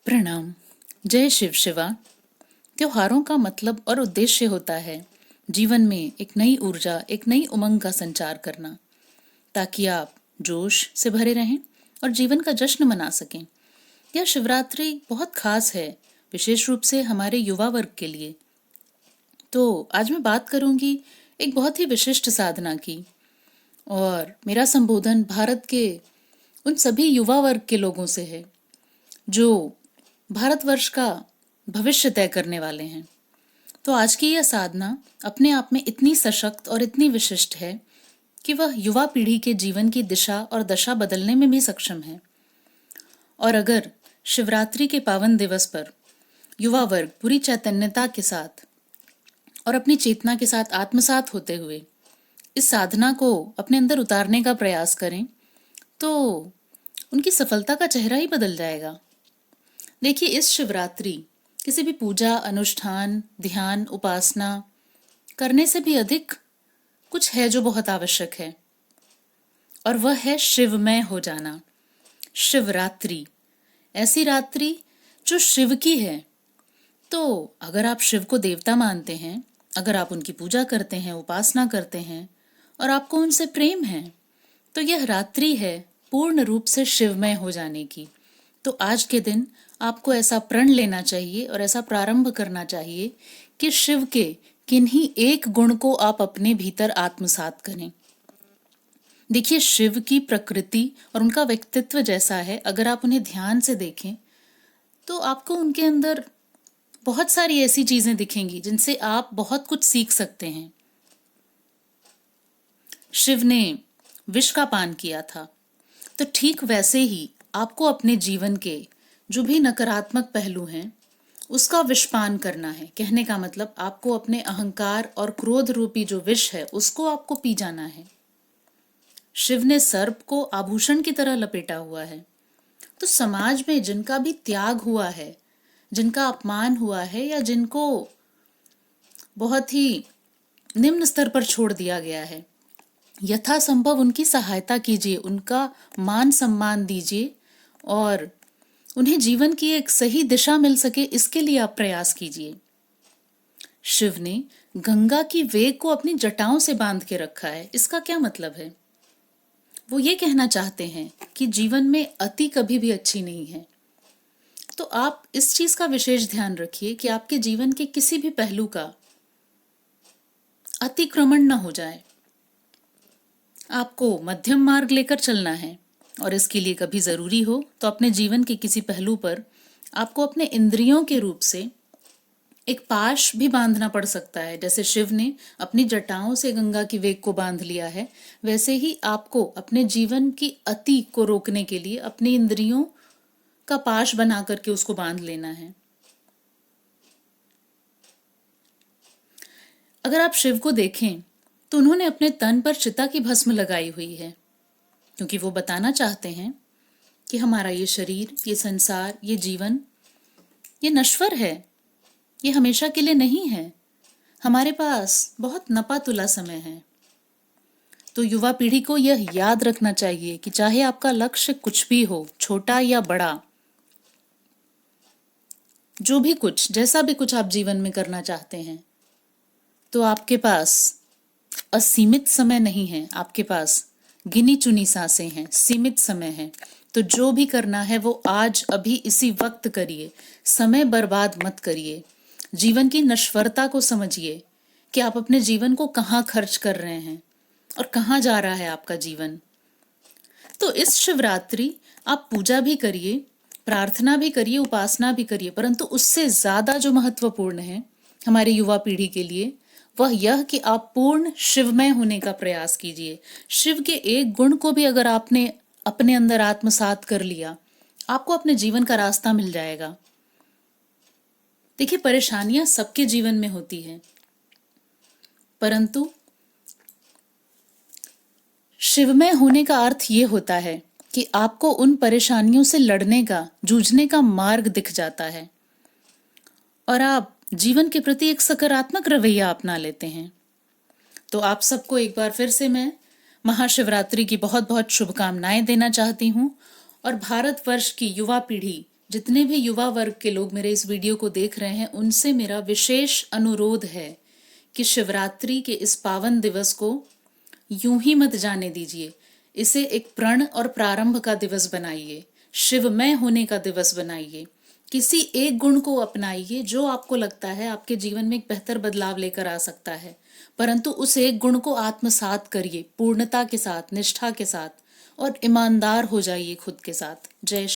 प्रणाम। जय शिव शिवा। त्योहारों का मतलब और उद्देश्य होता है जीवन में एक नई ऊर्जा, एक नई उमंग का संचार करना, ताकि आप जोश से भरे रहें और जीवन का जश्न मना सकें। यह शिवरात्रि बहुत खास है, विशेष रूप से हमारे युवा वर्ग के लिए। तो आज मैं बात करूंगी एक बहुत ही विशिष्ट साधना की, और मेरा संबोधन भारत के उन सभी युवा वर्ग के लोगों से है जो भारतवर्ष का भविष्य तय करने वाले हैं। तो आज की यह साधना अपने आप में इतनी सशक्त और इतनी विशिष्ट है कि वह युवा पीढ़ी के जीवन की दिशा और दशा बदलने में भी सक्षम है। और अगर शिवरात्रि के पावन दिवस पर युवा वर्ग पूरी चैतन्यता के साथ और अपनी चेतना के साथ आत्मसात होते हुए इस साधना को अपने अंदर उतारने का प्रयास करें, तो उनकी सफलता का चेहरा ही बदल जाएगा। देखिए, इस शिवरात्रि किसी भी पूजा, अनुष्ठान, ध्यान, उपासना करने से भी अधिक कुछ है जो बहुत आवश्यक है, और वह है शिवमय हो जाना। शिवरात्रि, ऐसी रात्रि जो शिव की है। तो अगर आप शिव को देवता मानते हैं, अगर आप उनकी पूजा करते हैं, उपासना करते हैं और आपको उनसे प्रेम है, तो यह रात्रि है पूर्ण रूप से शिवमय हो जाने की। तो आज के दिन आपको ऐसा प्रण लेना चाहिए और ऐसा प्रारंभ करना चाहिए कि शिव के किन्हीं एक गुण को आप अपने भीतर आत्मसात करें। देखिए, शिव की प्रकृति और उनका व्यक्तित्व जैसा है, अगर आप उन्हें ध्यान से देखें तो आपको उनके अंदर बहुत सारी ऐसी चीजें दिखेंगी जिनसे आप बहुत कुछ सीख सकते हैं। शिव ने विष का पान किया था, तो ठीक वैसे ही आपको अपने जीवन के जो भी नकारात्मक पहलू हैं उसका विषपान करना है। कहने का मतलब, आपको अपने अहंकार और क्रोध रूपी जो विष है उसको आपको पी जाना है। शिव ने सर्प को आभूषण की तरह लपेटा हुआ है। तो समाज में जिनका भी त्याग हुआ है, जिनका अपमान हुआ है, या जिनको बहुत ही निम्न स्तर पर छोड़ दिया गया है, यथासंभव उनकी सहायता कीजिए, उनका मान सम्मान दीजिए और उन्हें जीवन की एक सही दिशा मिल सके, इसके लिए आप प्रयास कीजिए। शिव ने गंगा की वेग को अपनी जटाओं से बांध के रखा है। इसका क्या मतलब है? वो ये कहना चाहते हैं कि जीवन में अति कभी भी अच्छी नहीं है। तो आप इस चीज का विशेष ध्यान रखिए कि आपके जीवन के किसी भी पहलू का अतिक्रमण न हो जाए। आपको मध्यम मार्ग लेकर चलना है, और इसके लिए कभी जरूरी हो तो अपने जीवन के किसी पहलू पर आपको अपने इंद्रियों के रूप से एक पाश भी बांधना पड़ सकता है। जैसे शिव ने अपनी जटाओं से गंगा की वेग को बांध लिया है, वैसे ही आपको अपने जीवन की अति को रोकने के लिए अपनी इंद्रियों का पाश बना करके उसको बांध लेना है। अगर आप शिव को देखें तो उन्होंने अपने तन पर चिता की भस्म लगाई हुई है, क्योंकि वो बताना चाहते हैं कि हमारा ये शरीर, ये संसार, ये जीवन, ये नश्वर है, ये हमेशा के लिए नहीं है। हमारे पास बहुत नपा तुला समय है। तो युवा पीढ़ी को यह याद रखना चाहिए कि चाहे आपका लक्ष्य कुछ भी हो, छोटा या बड़ा, जो भी कुछ, जैसा भी कुछ आप जीवन में करना चाहते हैं, तो आपके पास असीमित समय नहीं है। आपके पास गिनी चुनी सांसें हैं, सीमित समय है। तो जो भी करना है वो आज, अभी, इसी वक्त करिए। समय बर्बाद मत करिए। जीवन की नश्वरता को समझिए कि आप अपने जीवन को कहाँ खर्च कर रहे हैं और कहाँ जा रहा है आपका जीवन। तो इस शिवरात्रि आप पूजा भी करिए, प्रार्थना भी करिए, उपासना भी करिए, परंतु उससे ज्यादा जो महत्वपूर्ण है हमारे युवा पीढ़ी के लिए, वह यह कि आप पूर्ण शिवमय होने का प्रयास कीजिए। शिव के एक गुण को भी अगर आपने अपने अंदर आत्मसात कर लिया, आपको अपने जीवन का रास्ता मिल जाएगा। देखिए, परेशानियां सबके जीवन में होती हैं, परंतु शिवमय होने का अर्थ ये होता है कि आपको उन परेशानियों से लड़ने का, जूझने का मार्ग दिख जाता है, और आप जीवन के प्रति एक सकारात्मक रवैया अपना लेते हैं। तो आप सबको एक बार फिर से मैं महाशिवरात्रि की बहुत बहुत शुभकामनाएं देना चाहती हूँ, और भारतवर्ष की युवा पीढ़ी जितने भी युवा वर्ग के लोग मेरे इस वीडियो को देख रहे हैं, उनसे मेरा विशेष अनुरोध है कि शिवरात्रि के इस पावन दिवस को यूं ही मत जाने दीजिए। इसे एक प्रण और प्रारंभ का दिवस बनाइए, शिवमय होने का दिवस बनाइए। किसी एक गुण को अपनाइए जो आपको लगता है आपके जीवन में एक बेहतर बदलाव लेकर आ सकता है, परंतु उस एक गुण को आत्मसात करिए पूर्णता के साथ, निष्ठा के साथ, और ईमानदार हो जाइए खुद के साथ। जय